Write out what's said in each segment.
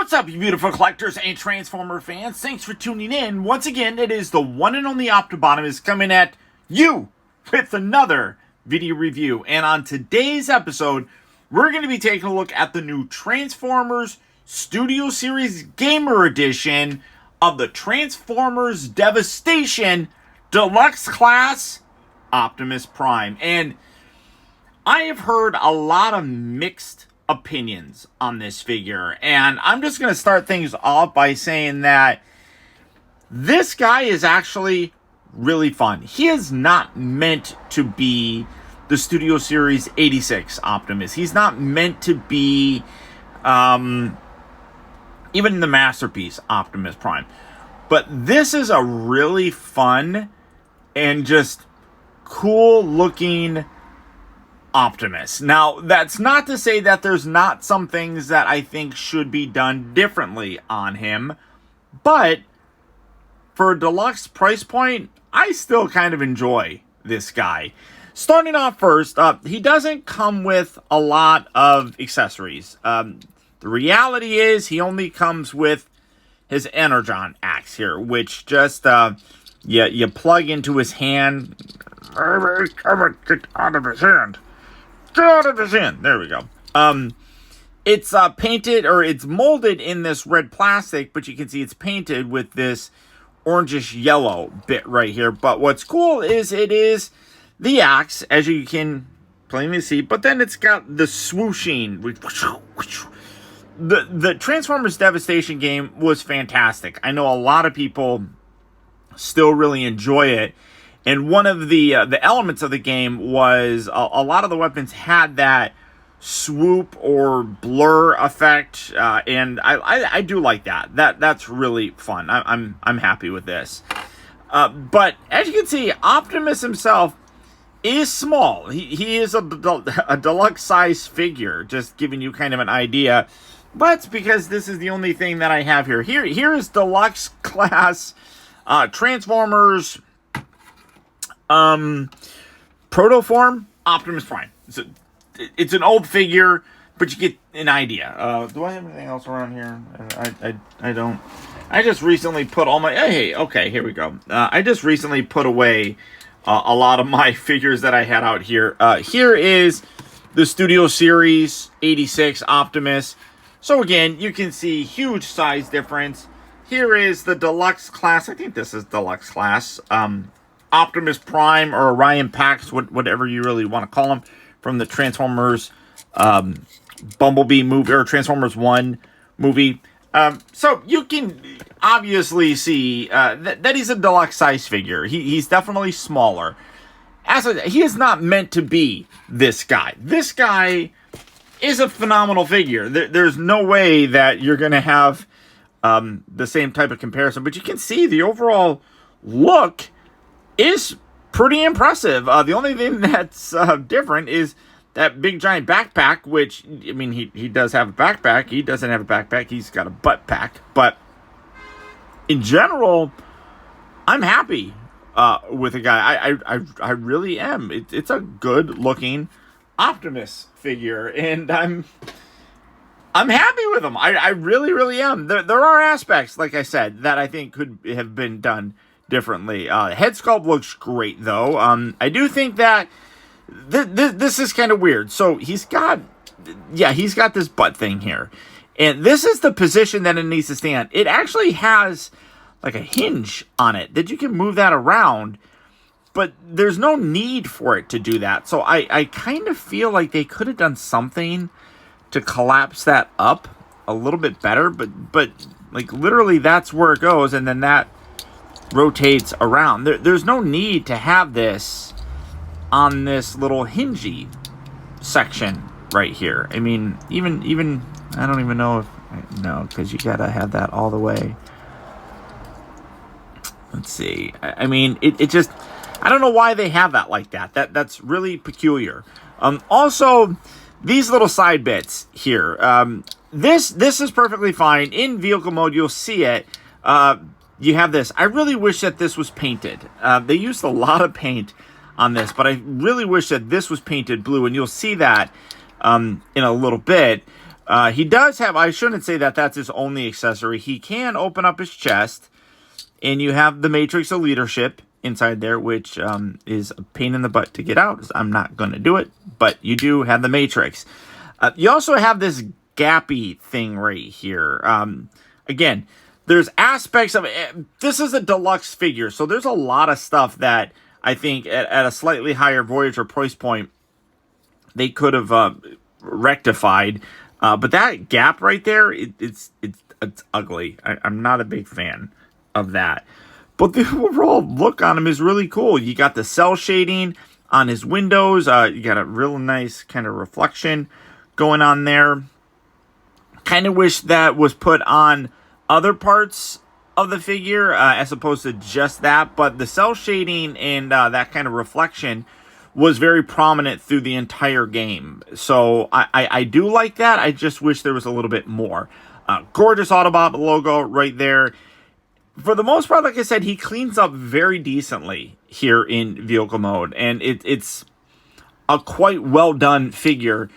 What's up, you beautiful collectors and Transformer fans? Thanks for tuning in. Once again, it is the one and only Optibotimus coming at you with another video review. And on today's episode, we're going to be taking a look at the new Transformers Studio Series Gamer Edition of the Transformers Devastation Deluxe Class Optimus Prime. And I have heard a lot of mixed opinions on this figure, and I'm just going to start things off by saying that this guy is actually really fun. He is not meant to be the Studio Series 86 Optimus. He's not meant to be even the Masterpiece Optimus Prime. But this is a really fun and just cool looking Optimus. Now, that's not to say that there's not some things that I think should be done differently on him, but for a deluxe price point, I still kind of enjoy this guy. Starting off first, he doesn't come with a lot of accessories. The reality is he only comes with his Energon axe here, which just you plug into his hand. Get out of his hand. Get out of his hand. There we go. It's painted, or it's molded in this red plastic, but you can see it's painted with this orangish yellow bit right here. But what's cool is it is the axe, as you can plainly see, but then it's got the swooshing. The Transformers Devastation game was fantastic. I know a lot of people still really enjoy it. And one of the elements of the game was a lot of the weapons had that swoop or blur effect, and I do like that. That's really fun. I'm happy with this. But as you can see, Optimus himself is small. He is a deluxe size figure, just giving you kind of an idea. But it's because this is the only thing that I have here. Here is deluxe class Transformers Protoform Optimus Prime. It's an old figure, but you get an idea. Do I have anything else around here? I don't. I just recently put all my... Hey, okay, here we go. I just recently put away a lot of my figures that I had out here. Here is the Studio Series 86 Optimus. So again, you can see huge size difference. Here is the Deluxe Class. I think this is Deluxe Class. Optimus Prime or Orion Pax, whatever you really want to call him, from the Transformers Bumblebee movie, or Transformers 1 movie. So you can obviously see that he's a deluxe size figure. He's definitely smaller. He is not meant to be this guy. This guy is a phenomenal figure. There's no way that you're going to have the same type of comparison, but you can see the overall look is pretty impressive. The only thing that's different is that big giant backpack, which, I mean, he does have a backpack. He doesn't have a backpack. He's got a butt pack. But in general, I'm happy with the guy. I really am. It's a good looking Optimus figure, and I'm happy with him. I really, really am. There are aspects, like I said, that I think could have been done differently. Head sculpt looks great, though. I do think that this is kind of weird. So he's got this butt thing here, and this is the position that it needs to stand. It actually has like a hinge on it that you can move that around, but there's no need for it to do that. So I kind of feel like they could have done something to collapse that up a little bit better, but like literally that's where it goes, and then that rotates around. There's no need to have this on this little hingy section right here. I mean, even I don't even know if no, because you gotta have that all the way. Let's see. I mean, it just, I don't know why they have that like that. That's really peculiar. Also, these little side bits here. This is perfectly fine in vehicle mode. You'll see it. You have this. I really wish that this was painted. They used a lot of paint on this, but I really wish that this was painted blue, and you'll see that in a little bit. He does have, I shouldn't say that that's his only accessory. He can open up his chest, and you have the Matrix of Leadership inside there, which is a pain in the butt to get out. I'm not going to do it, but you do have the Matrix. You also have this gappy thing right here. Again, there's aspects of it. This is a deluxe figure, so there's a lot of stuff that I think at a slightly higher Voyager price point, they could have rectified. But that gap right there, it's ugly. I'm not a big fan of that. But the overall look on him is really cool. You got the cell shading on his windows. You got a real nice kind of reflection going on there. Kind of wish that was put on other parts of the figure as opposed to just that. But the cell shading and that kind of reflection was very prominent through the entire game. So I do like that. I just wish there was a little bit more. Gorgeous Autobot logo right there. For the most part, like I said, he cleans up very decently here in vehicle mode. And it's a quite well done figure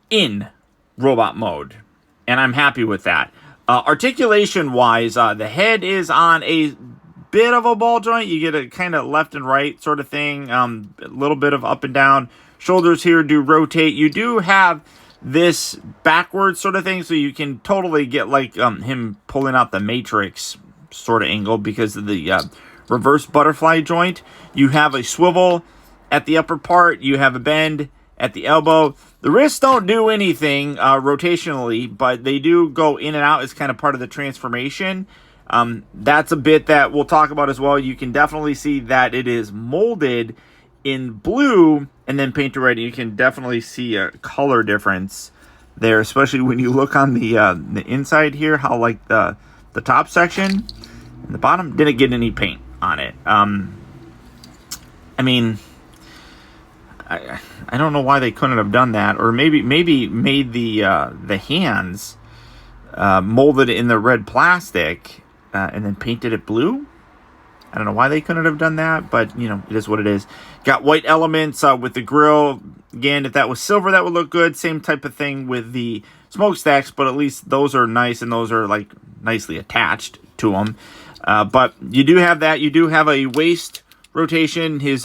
in robot mode. And I'm happy with that. Articulation-wise, the head is on a bit of a ball joint. You get a kind of left and right sort of thing. A little bit of up and down. Shoulders here do rotate. You do have this backwards sort of thing, so you can totally get like him pulling out the Matrix sort of angle because of the reverse butterfly joint. You have a swivel at the upper part. You have a bend at the elbow. The wrists don't do anything rotationally, but they do go in and out as kind of part of the transformation. That's a bit that we'll talk about as well. You can definitely see that it is molded in blue and then painted red. You can definitely see a color difference there, especially when you look on the inside here, how like the top section and the bottom didn't get any paint on it. I mean, I don't know why they couldn't have done that, or maybe made the hands molded in the red plastic and then painted it blue. I don't know why they couldn't have done that, but you know, it is what it is. Got white elements with the grill. Again, if that was silver, that would look good. Same type of thing with the smokestacks, but at least those are nice and those are like nicely attached to them. But you do have that. You do have a waist rotation. His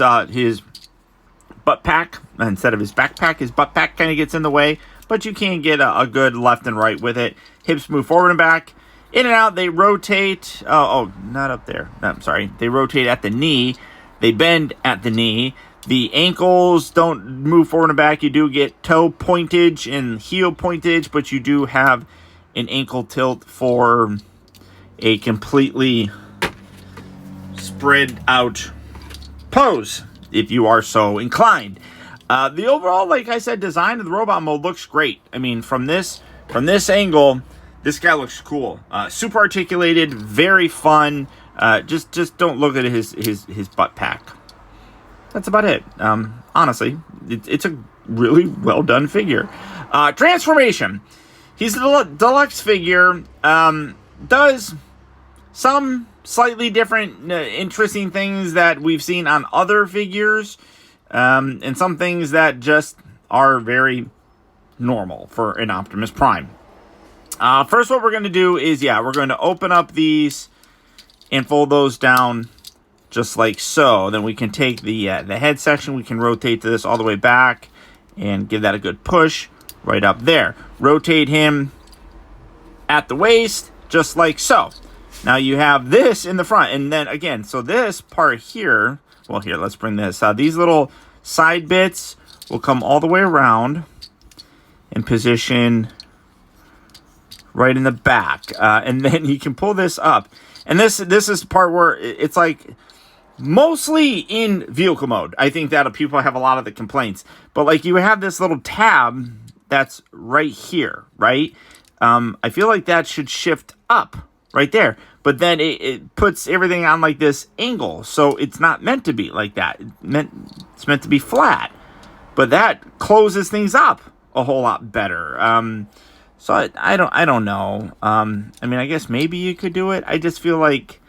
butt pack, instead of his backpack, his butt pack kind of gets in the way, but you can get a good left and right with it. Hips move forward and back, in and out. They rotate. Oh, not up there. No, I'm sorry. They rotate at the knee. They bend at the knee. The ankles don't move forward and back. You do get toe pointage and heel pointage, but you do have an ankle tilt for a completely spread out pose, if you are so inclined. The overall, like I said, design of the robot mode looks great. I mean, from this angle, this guy looks cool. Super articulated, very fun. Just don't look at his butt pack. That's about it. Honestly, it's a really well done figure. Transformation. He's a deluxe figure. Does some slightly different, interesting things that we've seen on other figures, and some things that just are very normal for an Optimus Prime. First, what we're going to do is, we're going to open up these and fold those down just like so. Then we can take the head section, we can rotate this all the way back and give that a good push right up there. Rotate him at the waist, just like so. Now you have this in the front, and then again, so this part here, well, here, let's bring this. These little side bits will come all the way around and position right in the back. And then you can pull this up. And this is the part where it's like mostly in vehicle mode. I think that people have a lot of the complaints. But like you have this little tab that's right here, right? I feel like that should shift up right there. But then it puts everything on like this angle. So it's not meant to be like that. It's meant to be flat. But that closes things up a whole lot better. So I don't know. I mean, I guess maybe you could do it. I just feel like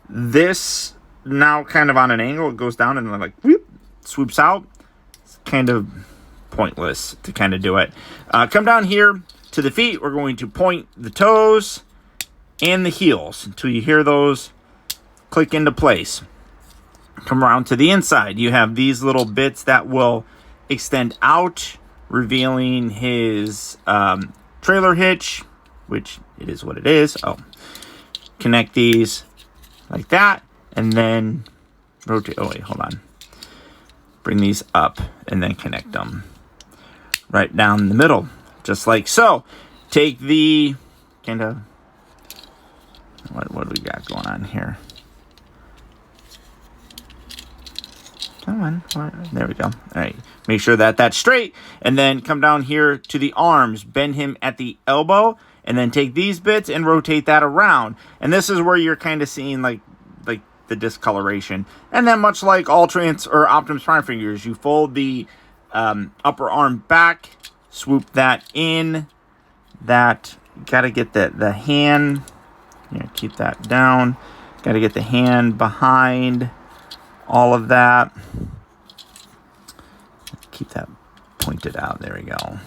this now kind of on an angle, it goes down and like whoop, swoops out. It's kind of pointless to kind of do it. Come down here, to the feet, we're going to point the toes and the heels until you hear those click into place. Come around to the inside. You have these little bits that will extend out, revealing his trailer hitch, which it is what it is. Oh, connect these like that, and then rotate. Oh, wait, hold on. Bring these up and then connect them right down the middle, just like so. Take the kind of, what do we got going on here? Come on, there we go. All right, make sure that that's straight, and then come down here to the arms, bend him at the elbow, and then take these bits and rotate that around. And this is where you're kind of seeing like the discoloration. And then much like all Optimus Prime figures, you fold the upper arm back, swoop that in. That, gotta get the hand, keep that down. Gotta get the hand behind all of that. Keep that pointed out, there we go.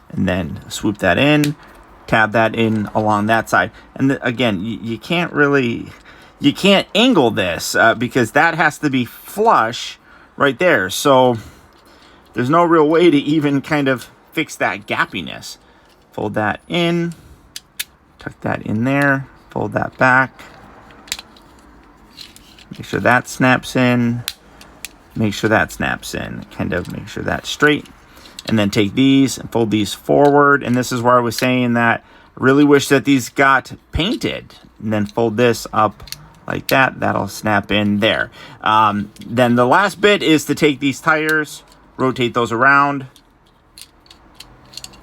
And then swoop that in, tab that in along that side. And again, you can't angle this because that has to be flush right there. So there's no real way to even kind of fix that gappiness. Fold that in, tuck that in there, fold that back. Make sure that snaps in. Make sure that snaps in. Kind of make sure that's straight. And then take these and fold these forward. And this is where I was saying that I really wish that these got painted. And then fold this up like that. That'll snap in there. Then the last bit is to take these tires, rotate those around.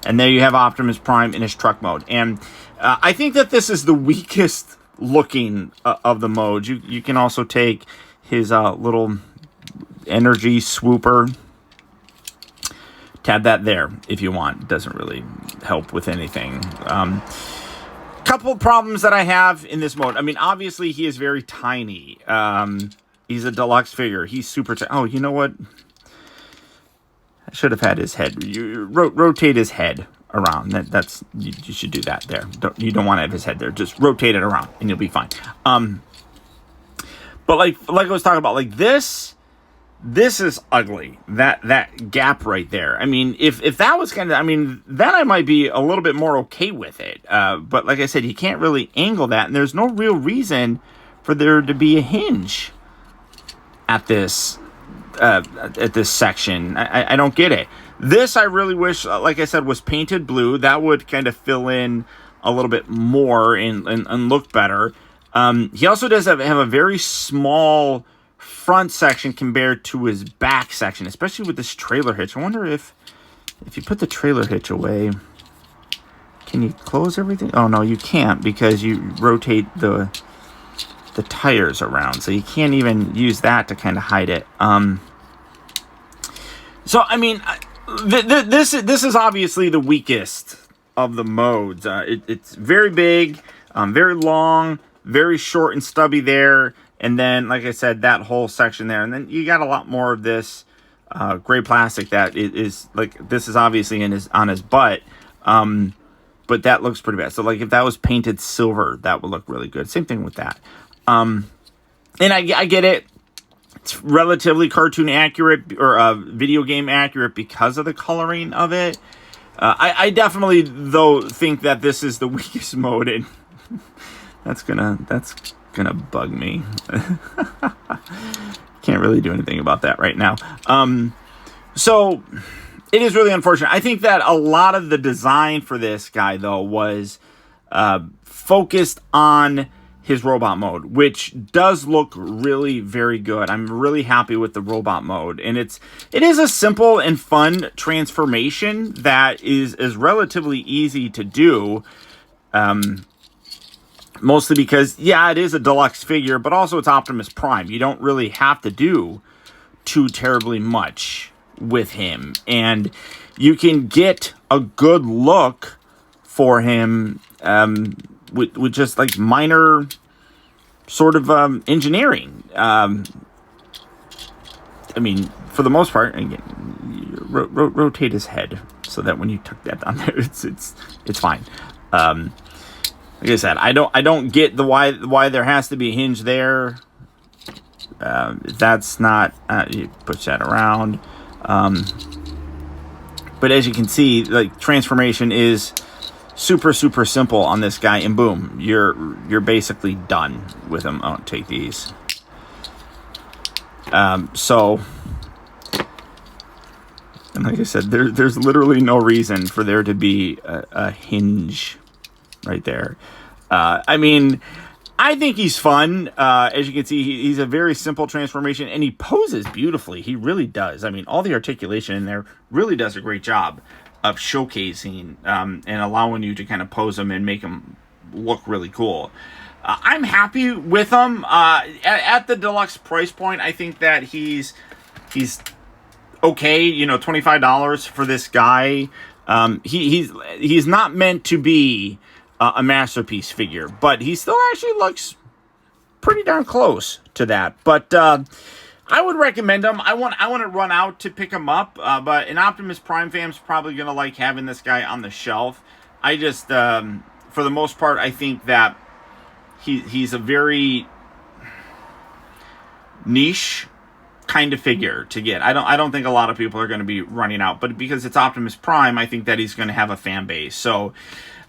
And there you have Optimus Prime in his truck mode. And I think that this is the weakest looking of the modes. You can also take his little energy swooper, tab that there if you want. It doesn't really help with anything. Couple problems that I have in this mode. I mean, obviously he is very tiny. He's a deluxe figure. He's super oh, you know what? I should have had his head. You rotate his head around. That's you should do that there. You don't want to have his head there. Just rotate it around and you'll be fine. But like I was talking about, like this is ugly. That gap right there. I mean, if that was kind of, I mean, then I might be a little bit more okay with it. But like I said, you can't really angle that, and there's no real reason for there to be a hinge at this section. I don't get it. This I really wish, like I said, was painted blue. That would kind of fill in a little bit more and look better. He also does have a very small front section compared to his back section, especially with this trailer hitch. I wonder if you put the trailer hitch away, can you close everything? Oh no, you can't, because you rotate the tires around, so you can't even use that to kind of hide it. So I mean, this is obviously the weakest of the modes. It's very big, very long, very short and stubby there, and then like I said, that whole section there, and then you got a lot more of this gray plastic that is like, this is obviously on his butt, but that looks pretty bad. So like if that was painted silver, that would look really good. Same thing with that. And I get it. It's relatively cartoon accurate or video game accurate because of the coloring of it. I definitely, though, think that this is the weakest mode, and that's gonna bug me. Can't really do anything about that right now. So it is really unfortunate. I think that a lot of the design for this guy, though, was focused on his robot mode, which does look really very good. I'm really happy with the robot mode, and it is a simple and fun transformation that is relatively easy to do. Mostly because, yeah, it is a deluxe figure, but also it's Optimus Prime. You don't really have to do too terribly much with him, and you can get a good look for him with just like minor sort of engineering. I mean, for the most part, again, you rotate his head so that when you tuck that down there, it's fine. Like I said, I don't get the why there has to be a hinge there. That's not you push that around. But as you can see, like, transformation is super simple on this guy, and boom, you're basically done with him. I'll take these. So, and like I said, there's literally no reason for there to be a hinge right there. I mean, I think he's fun. As you can see, he's a very simple transformation, and he poses beautifully. He really does. I mean, all the articulation in there really does a great job of showcasing and allowing you to kind of pose him and make him look really cool. I'm happy with him. At the deluxe price point, I think that he's okay. You know, $25 for this guy. He's not meant to be a masterpiece figure, but he still actually looks pretty darn close to that. But I would recommend him. I want to run out to pick him up, but an Optimus Prime fan's probably gonna like having this guy on the shelf. I just, for the most part, I think that he's a very niche kind of figure to get. I don't think a lot of people are going to be running out, but because it's Optimus Prime, I think that he's going to have a fan base. So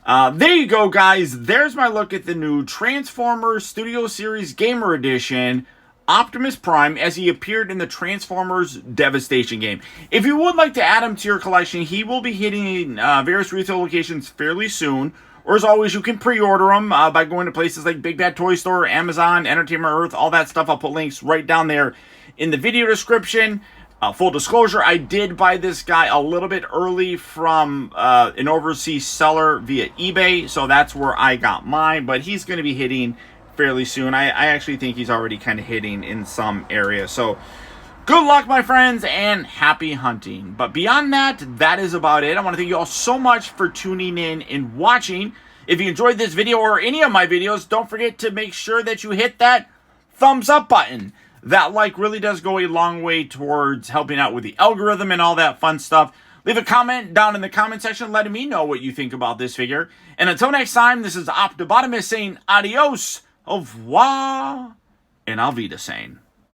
there you go, guys. There's my look at the new Transformers Studio Series Gamer Edition Optimus Prime as he appeared in the Transformers Devastation game. If you would like to add him to your collection, he will be hitting various retail locations fairly soon. Or as always, you can pre-order them by going to places like Big Bad Toy Store, Amazon, Entertainment Earth, all that stuff. I'll put links right down there in the video description. Full disclosure, I did buy this guy a little bit early from an overseas seller via eBay, so that's where I got mine, but he's going to be hitting fairly soon. I actually think he's already kind of hitting in some areas. So good luck, my friends, and happy hunting. But beyond that, that is about it. I want to thank you all so much for tuning in and watching. If you enjoyed this video or any of my videos, don't forget to make sure that you hit that thumbs up button. That like really does go a long way towards helping out with the algorithm and all that fun stuff. Leave a comment down in the comment section letting me know what you think about this figure. And until next time, this is Optibotimus saying adios, au revoir, and I'll be the same.